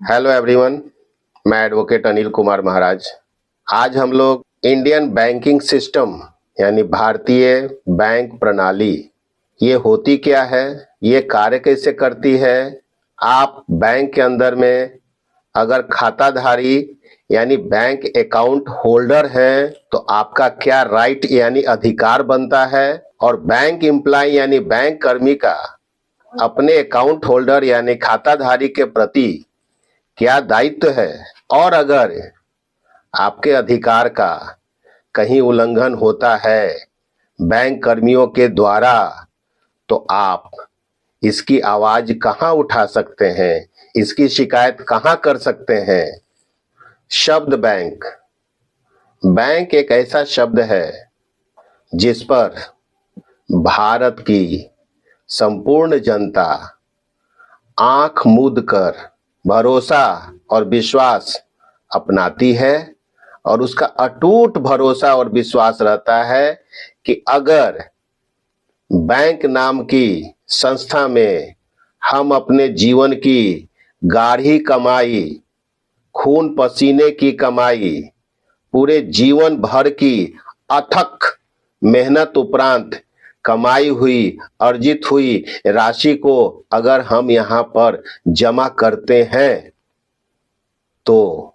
Hello everyone, मैं advocate Anil Kumar महाराज। आज हम लोग इंडियन बैंकिंग सिस्टम यानी भारतीय बैंक प्रणाली, ये होती क्या है, ये कार्य कैसे करती है, आप बैंक के अंदर में अगर खाताधारी यानी बैंक अकाउंट होल्डर हैं तो आपका क्या राइट यानी अधिकार बनता है, और बैंक एम्प्लॉय यानी बैंक कर्मी का अपने अकाउंट होल्डर यानी खाताधारी के प्रति क्या दायित्व है, और अगर आपके अधिकार का कहीं उल्लंघन होता है बैंक कर्मियों के द्वारा तो आप इसकी आवाज कहां उठा सकते हैं, इसकी शिकायत कहां कर सकते हैं। शब्द बैंक, बैंक एक ऐसा शब्द है जिस पर भारत की संपूर्ण जनता आंख मूंद कर भरोसा और विश्वास अपनाती है, और उसका अटूट भरोसा और विश्वास रहता है कि अगर बैंक नाम की संस्था में हम अपने जीवन की गाढ़ी कमाई, खून पसीने की कमाई, पूरे जीवन भर की अथक मेहनत उपरांत कमाई हुई, अर्जित हुई राशि को अगर हम यहाँ पर जमा करते हैं तो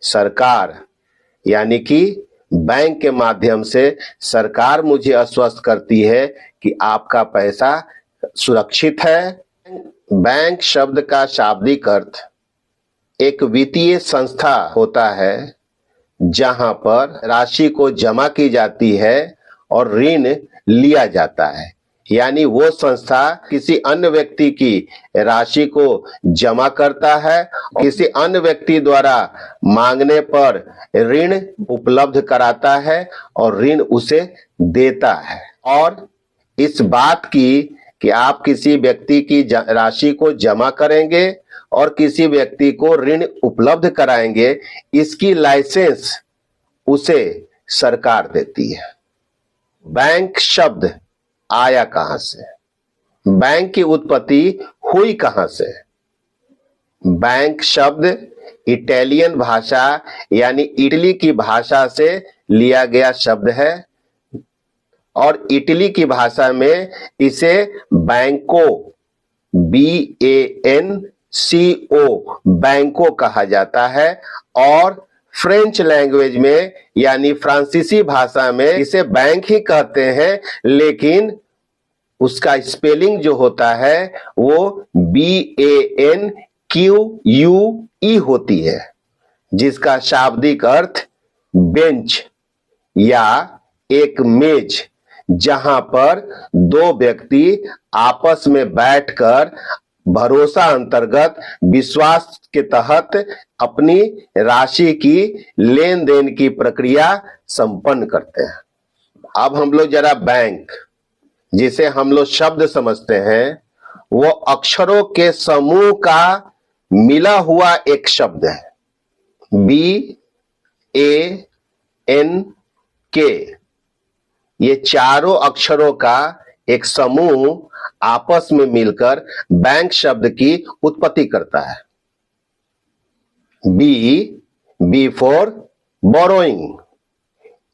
सरकार यानी कि बैंक के माध्यम से सरकार मुझे आश्वस्त करती है कि आपका पैसा सुरक्षित है। बैंक शब्द का शाब्दिक अर्थ एक वित्तीय संस्था होता है जहां पर राशि को जमा की जाती है और ऋण लिया जाता है, यानी वो संस्था किसी अन्य व्यक्ति की राशि को जमा करता है, किसी अन्य व्यक्ति द्वारा मांगने पर ऋण उपलब्ध कराता है और ऋण उसे देता है। और इस बात की कि आप किसी व्यक्ति की राशि को जमा करेंगे और किसी व्यक्ति को ऋण उपलब्ध कराएंगे, इसकी लाइसेंस उसे सरकार देती है। बैंक शब्द आया कहां से, बैंक की उत्पत्ति हुई कहां से? बैंक शब्द इटालियन भाषा यानी इटली की भाषा से लिया गया शब्द है, और इटली की भाषा में इसे बैंको, BANCO बैंको कहा जाता है, और फ्रेंच लैंग्वेज में यानी फ्रांसीसी भाषा में इसे बैंक ही कहते हैं, लेकिन उसका स्पेलिंग जो होता है वो BANQUE होती है, जिसका शाब्दिक अर्थ बेंच या एक मेज, जहां पर दो व्यक्ति आपस में बैठकर भरोसा अंतर्गत विश्वास के तहत अपनी राशि की लेन देन की प्रक्रिया संपन्न करते हैं। अब हम लोग जरा बैंक, जिसे हम लोग शब्द समझते हैं, वो अक्षरों के समूह का मिला हुआ एक शब्द है। BANK, ये चारों अक्षरों का एक समूह आपस में मिलकर बैंक शब्द की उत्पत्ति करता है। B for borrowing,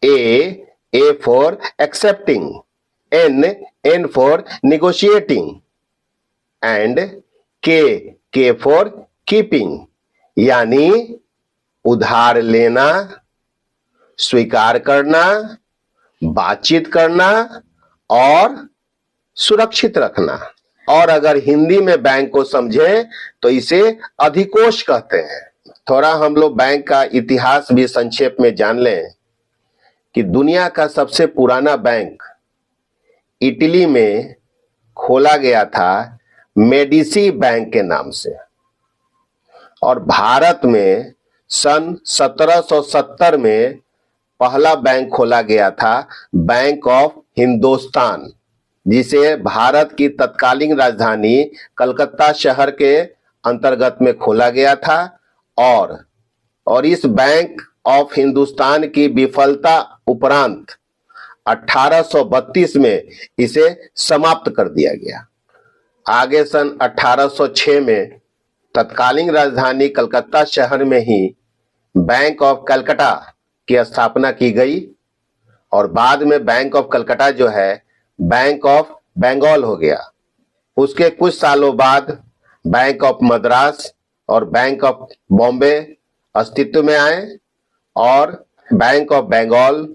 A for accepting, N for negotiating, and K for keeping, यानी उधार लेना, स्वीकार करना, बातचीत करना और सुरक्षित रखना। और अगर हिंदी में बैंक को समझे तो इसे अधिकोष कहते हैं। थोड़ा हम लोग बैंक का इतिहास भी संक्षेप में जान लें कि दुनिया का सबसे पुराना बैंक इटली में खोला गया था मेडिसी बैंक के नाम से, और भारत में सन 1770 में पहला बैंक खोला गया था बैंक ऑफ हिंदुस्तान, जिसे भारत की तत्कालीन राजधानी कलकत्ता शहर के अंतर्गत में खोला गया था, और इस बैंक ऑफ हिंदुस्तान की विफलता उपरांत 1832 में इसे समाप्त कर दिया गया। आगे सन 1806 में तत्कालीन राजधानी कलकत्ता शहर में ही बैंक ऑफ कलकत्ता की स्थापना की गई और बाद में बैंक ऑफ कलकत्ता जो है बैंक ऑफ बंगाल हो गया। उसके कुछ सालों बाद बैंक ऑफ मद्रास और बैंक ऑफ बॉम्बे अस्तित्व में आए और bank of Bengal,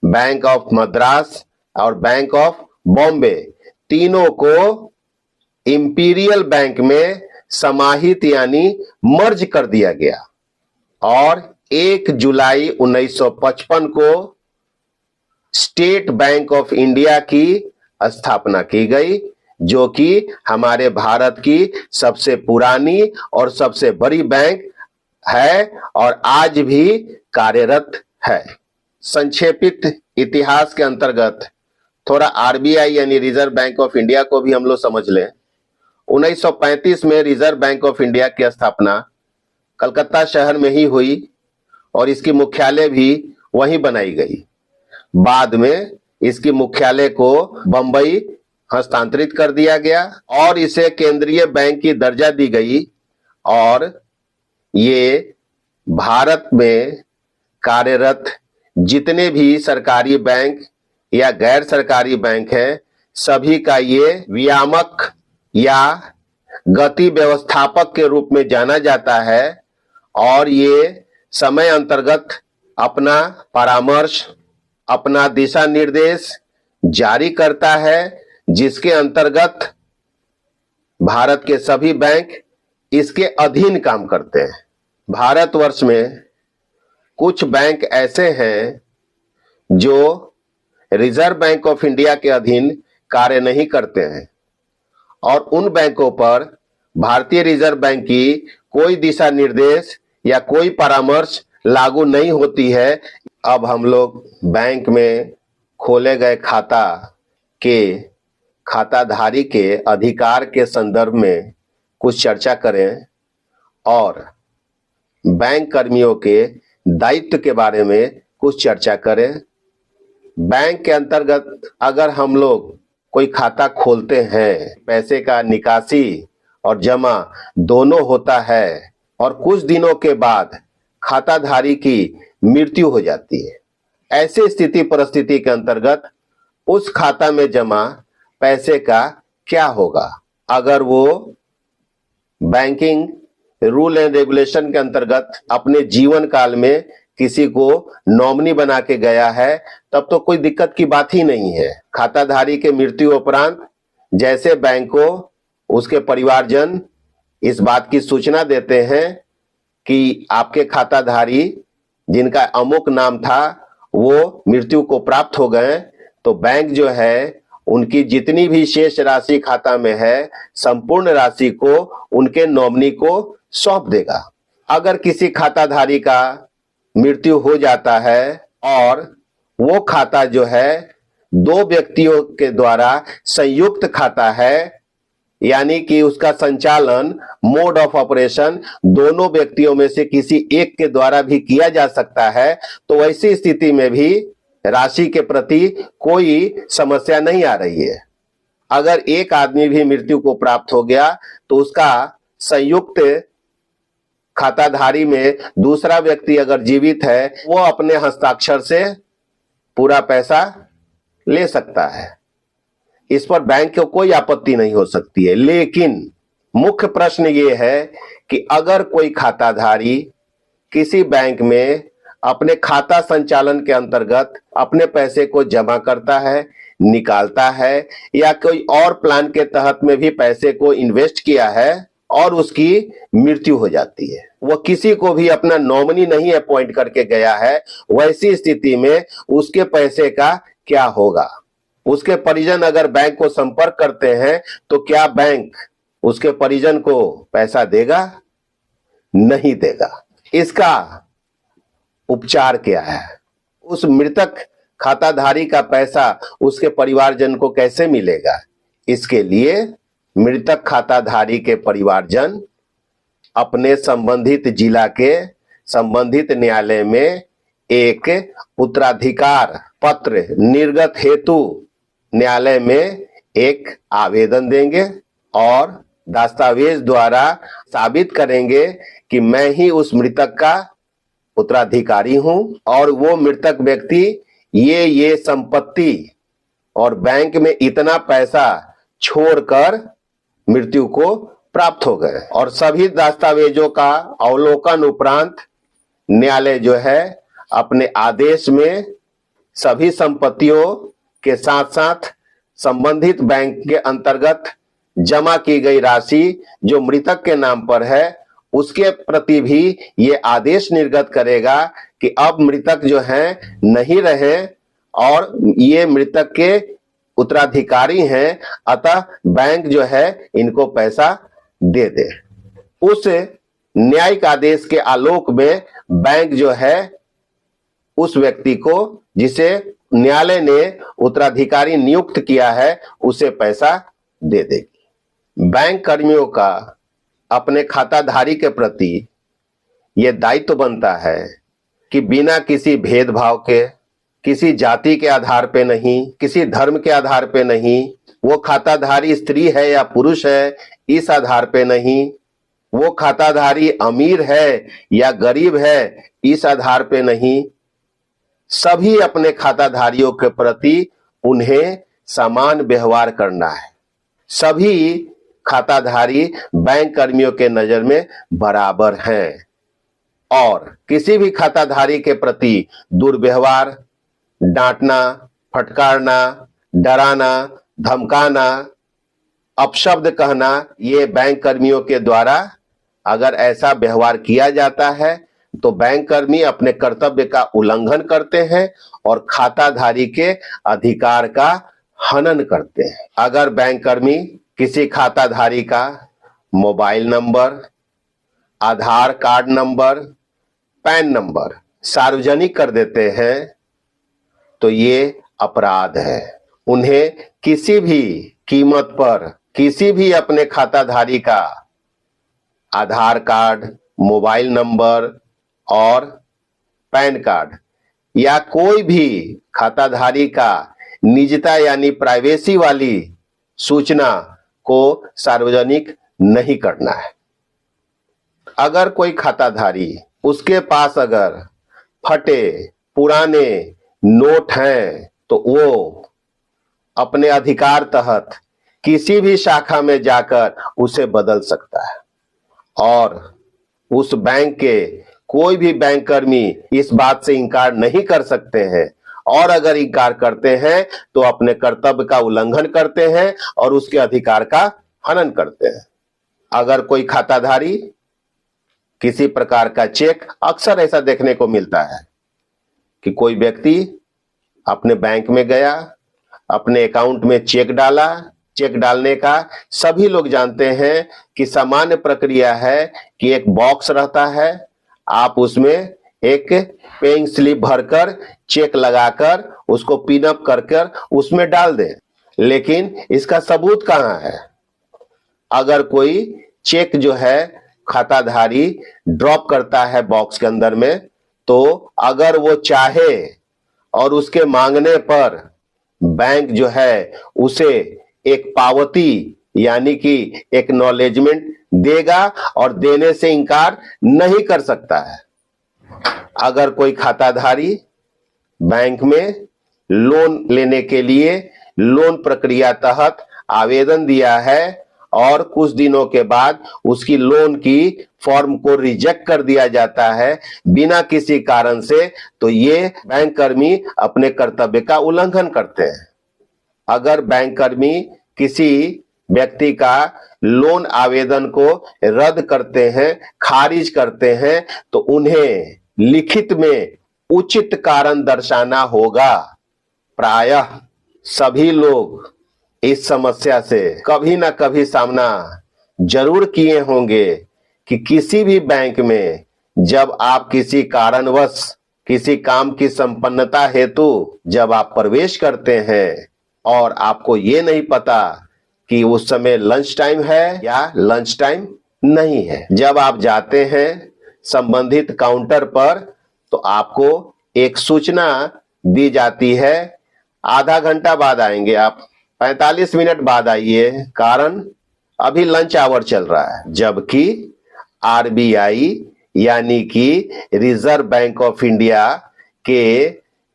bank of Madras और बैंक ऑफ बॉम्बे तीनों को इंपीरियल बैंक में समाहित यानी मर्ज कर दिया गया और 1 जुलाई 1955 को स्टेट बैंक ऑफ इंडिया की स्थापना की गई, जो कि हमारे भारत की सबसे पुरानी और सबसे बड़ी बैंक है और आज भी कार्यरत है। संक्षेपित इतिहास के अंतर्गत थोड़ा आरबीआई यानी रिजर्व बैंक ऑफ इंडिया को भी हम लोग समझ लें। 1935 में रिजर्व बैंक ऑफ इंडिया की स्थापना कलकत्ता शहर में ही हुई और इसकी मुख्यालय भी वहीं बनाई गई। बाद में इसकी मुख्यालय को बंबई हस्तांतरित कर दिया गया और इसे केंद्रीय बैंक की दर्जा दी गई और ये भारत में कार्यरत जितने भी सरकारी बैंक या गैर सरकारी बैंक हैं सभी का ये वियामक या गति व्यवस्थापक के रूप में जाना जाता है और ये समय अंतर्गत अपना परामर्श, अपना दिशा निर्देश जारी करता है, जिसके अंतर्गत भारत के सभी बैंक इसके अधीन काम करते हैं। भारतवर्ष में कुछ बैंक ऐसे हैं जो रिजर्व बैंक ऑफ इंडिया के अधीन कार्य नहीं करते हैं और उन बैंकों पर भारतीय रिजर्व बैंक की कोई दिशा निर्देश या कोई परामर्श लागू नहीं होती है। अब हम लोग बैंक में खोले गए खाता के खाताधारी के अधिकार के संदर्भ में कुछ चर्चा करें और बैंक कर्मियों के दायित्व के बारे में कुछ चर्चा करें। बैंक के अंतर्गत अगर हम लोग कोई खाता खोलते हैं, पैसे का निकासी और जमा दोनों होता है और कुछ दिनों के बाद खाताधारी की मृत्यु हो जाती है। ऐसी स्थिति परिस्थिति के अंतर्गत उस खाता में जमा पैसे का क्या होगा? अगर वो बैंकिंग रूल एंड रेगुलेशन के अंतर्गत अपने जीवन काल में किसी को नॉमिनी बना के गया है तब तो कोई दिक्कत की बात ही नहीं है। खाताधारी के मृत्यु उपरांत जैसे बैंक को उसके परिवारजन इस बात की सूचना देते हैं कि आपके खाताधारी जिनका अमुक नाम था वो मृत्यु को प्राप्त हो गए, तो बैंक जो है उनकी जितनी भी शेष राशि खाता में है संपूर्ण राशि को उनके नॉमिनी को सौंप देगा। अगर किसी खाताधारी का मृत्यु हो जाता है और वो खाता जो है 2 व्यक्तियों के द्वारा संयुक्त खाता है, यानी कि उसका संचालन मोड ऑफ ऑपरेशन दोनों व्यक्तियों में से किसी एक के द्वारा भी किया जा सकता है, तो वैसी स्थिति में भी राशि के प्रति कोई समस्या नहीं आ रही है। अगर एक आदमी भी मृत्यु को प्राप्त हो गया तो उसका संयुक्त खाताधारी में दूसरा व्यक्ति अगर जीवित है वो अपने हस्ताक्षर से पूरा पैसा ले सकता है। इस पर बैंक को कोई आपत्ति नहीं हो सकती है। लेकिन मुख्य प्रश्न ये है कि अगर कोई खाताधारी किसी बैंक में अपने खाता संचालन के अंतर्गत अपने पैसे को जमा करता है, निकालता है या कोई और प्लान के तहत में भी पैसे को इन्वेस्ट किया है और उसकी मृत्यु हो जाती है, वह किसी को भी अपना नॉमिनी नहीं अपॉइंट करके गया है, वैसी स्थिति में उसके पैसे का क्या होगा? उसके परिजन अगर बैंक को संपर्क करते हैं तो क्या बैंक उसके परिजन को पैसा देगा? नहीं देगा। इसका उपचार क्या है? उस मृतक खाताधारी का पैसा उसके परिवारजन को कैसे मिलेगा? इसके लिए मृतक खाताधारी के परिवारजन अपने संबंधित जिला के संबंधित न्यायालय में एक उत्तराधिकार पत्र निर्गत हेतु न्यायालय में एक आवेदन देंगे और दस्तावेज द्वारा साबित करेंगे कि मैं ही उस मृतक का उत्तराधिकारी हूं और वो मृतक व्यक्ति ये संपत्ति और बैंक में इतना पैसा छोड़कर मृत्यु को प्राप्त हो गए। और सभी दस्तावेजों का अवलोकन उपरांत न्यायालय जो है अपने आदेश में सभी संपत्तियों के साथ साथ संबंधित बैंक के अंतर्गत जमा की गई राशि जो मृतक के नाम पर है उसके प्रति भी ये आदेश निर्गत करेगा कि अब मृतक जो है नहीं रहे और ये मृतक के उत्तराधिकारी हैं, अतः बैंक जो है इनको पैसा दे दे। उस न्यायिक आदेश के आलोक में बैंक जो है उस व्यक्ति को जिसे न्यायालय ने उत्तराधिकारी नियुक्त किया है उसे पैसा दे देगी। बैंक कर्मियों का अपने खाताधारी के प्रति यह दायित्व बनता है कि बिना किसी भेदभाव के, किसी जाति के आधार पे नहीं, किसी धर्म के आधार पे नहीं, वो खाताधारी स्त्री है या पुरुष है इस आधार पे नहीं, वो खाताधारी अमीर है या गरीब है इस आधार पे नहीं, सभी अपने खाताधारियों के प्रति उन्हें समान व्यवहार करना है। सभी खाताधारी बैंक कर्मियों के नजर में बराबर हैं और किसी भी खाताधारी के प्रति दुर्व्यवहार, डांटना, फटकारना, डराना, धमकाना, अपशब्द कहना, ये बैंक कर्मियों के द्वारा अगर ऐसा व्यवहार किया जाता है तो बैंक कर्मी अपने कर्तव्य का उल्लंघन करते हैं और खाताधारी के अधिकार का हनन करते हैं। अगर बैंक कर्मी किसी खाताधारी का मोबाइल नंबर, आधार कार्ड नंबर, पैन नंबर सार्वजनिक कर देते हैं तो ये अपराध है। उन्हें किसी भी कीमत पर किसी भी अपने खाताधारी का आधार कार्ड, मोबाइल नंबर और पैन कार्ड या कोई भी खाताधारी का निजता यानी प्राइवेसी वाली सूचना को सार्वजनिक नहीं करना है। अगर कोई खाताधारी उसके पास अगर फटे पुराने नोट हैं तो वो अपने अधिकार तहत किसी भी शाखा में जाकर उसे बदल सकता है और उस बैंक के कोई भी बैंक कर्मी इस बात से इनकार नहीं कर सकते हैं और अगर इनकार करते हैं तो अपने कर्तव्य का उल्लंघन करते हैं और उसके अधिकार का हनन करते हैं। अगर कोई खाताधारी किसी प्रकार का चेक, अक्सर ऐसा देखने को मिलता है कि कोई व्यक्ति अपने बैंक में गया, अपने अकाउंट में चेक डाला, चेक डालने का सभी लोग जानते हैं कि सामान्य प्रक्रिया है कि एक बॉक्स रहता है, आप उसमें एक पेइंग स्लिप भरकर चेक लगाकर उसको पिन अप कर उसमें डाल दें। लेकिन इसका सबूत कहां है? अगर कोई चेक जो है खाताधारी ड्रॉप करता है बॉक्स के अंदर में, तो अगर वो चाहे और उसके मांगने पर बैंक जो है उसे एक पावती यानी कि एक्नॉलेजमेंट देगा और देने से इनकार नहीं कर सकता है। अगर कोई खाताधारी बैंक में लोन लेने के लिए लोन प्रक्रिया तहत आवेदन दिया है और कुछ दिनों के बाद उसकी लोन की फॉर्म को रिजेक्ट कर दिया जाता है बिना किसी कारण से, तो ये बैंक कर्मी अपने कर्तव्य का उल्लंघन करते हैं। अगर बैंक कर्मी किसी व्यक्ति का लोन आवेदन को रद्द करते हैं, खारिज करते हैं, तो उन्हें लिखित में उचित कारण दर्शाना होगा। प्रायः सभी लोग इस समस्या से कभी ना कभी सामना जरूर किए होंगे कि किसी भी बैंक में जब आप किसी कारणवश किसी काम की संपन्नता हेतु जब आप प्रवेश करते हैं और आपको ये नहीं पता कि उस समय लंच टाइम है या लंच टाइम नहीं है। जब आप जाते हैं संबंधित काउंटर पर तो आपको एक सूचना दी जाती है, आधा घंटा बाद आएंगे आप, 45 मिनट बाद आइए। कारण अभी लंच आवर चल रहा है, जबकि आरबीआई यानी कि रिजर्व बैंक ऑफ इंडिया के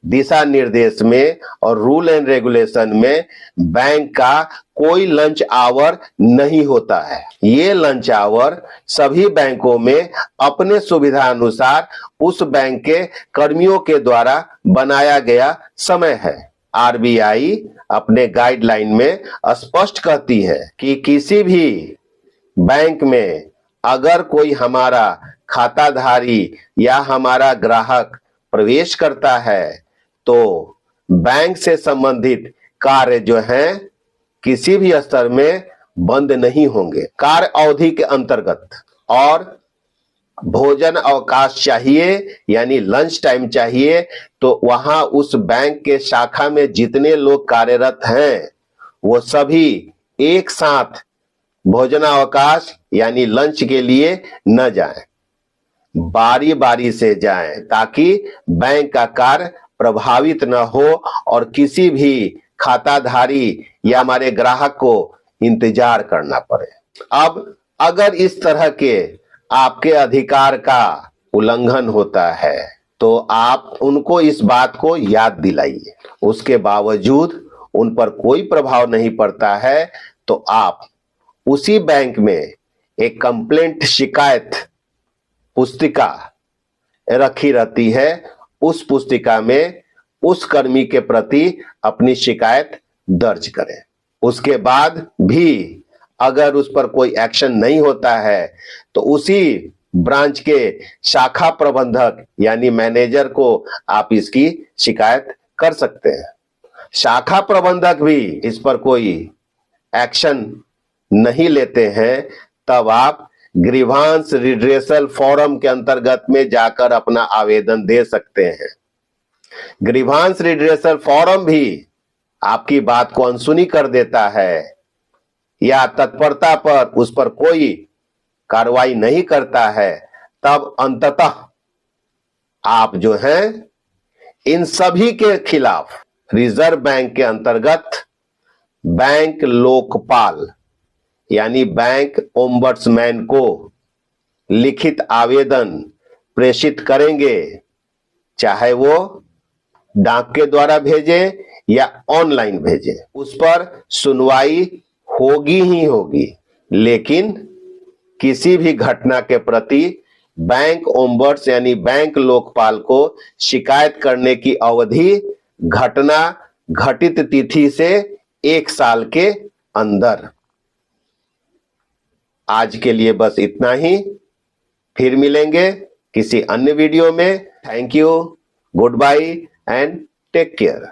दिशा निर्देश में और रूल एंड रेगुलेशन में बैंक का कोई लंच आवर नहीं होता है। ये लंच आवर सभी बैंकों में अपने सुविधा अनुसार उस बैंक के कर्मियों के द्वारा बनाया गया समय है। आरबीआई अपने गाइडलाइन में स्पष्ट कहती है कि किसी भी बैंक में अगर कोई हमारा खाताधारी या हमारा ग्राहक प्रवेश करता है तो बैंक से संबंधित कार्य जो हैं किसी भी स्तर में बंद नहीं होंगे। कार्य अवधि के अंतर्गत और भोजन अवकाश चाहिए यानी लंच टाइम चाहिए तो वहां उस बैंक के शाखा में जितने लोग कार्यरत हैं वो सभी एक साथ भोजनावकाश यानी लंच के लिए न जाएं, बारी बारी से जाएं ताकि बैंक का कार्य प्रभावित न हो और किसी भी खाताधारी या हमारे ग्राहक को इंतजार करना पड़े। अब अगर इस तरह के आपके अधिकार का उल्लंघन होता है तो आप उनको इस बात को याद दिलाइए, उसके बावजूद उन पर कोई प्रभाव नहीं पड़ता है तो आप उसी बैंक में एक कंप्लेंट शिकायत पुस्तिका रखी रहती है, उस पुस्तिका में उस कर्मी के प्रति अपनी शिकायत दर्ज करें। उसके बाद भी अगर उस पर कोई एक्शन नहीं होता है तो उसी ब्रांच के शाखा प्रबंधक यानी मैनेजर को आप इसकी शिकायत कर सकते हैं। शाखा प्रबंधक भी इस पर कोई एक्शन नहीं लेते हैं तब आप ग्रीवांस रिड्रेसल फोरम के अंतर्गत में जाकर अपना आवेदन दे सकते हैं। ग्रीवांस रिड्रेसल फोरम भी आपकी बात को अनसुनी कर देता है या तत्परता पर उस पर कोई कार्रवाई नहीं करता है, तब अंततः आप जो हैं इन सभी के खिलाफ रिजर्व बैंक के अंतर्गत बैंक लोकपाल यानी बैंक ओम्बड्समैन को लिखित आवेदन प्रेषित करेंगे, चाहे वो डाक के द्वारा भेजें या ऑनलाइन भेजें, उस पर सुनवाई होगी ही होगी। लेकिन किसी भी घटना के प्रति बैंक ओम्बड्स यानी बैंक लोकपाल को शिकायत करने की अवधि घटना घटित तिथि से 1 साल के अंदर। आज के लिए बस इतना ही, फिर मिलेंगे किसी अन्य वीडियो में। Thank you, goodbye and take care.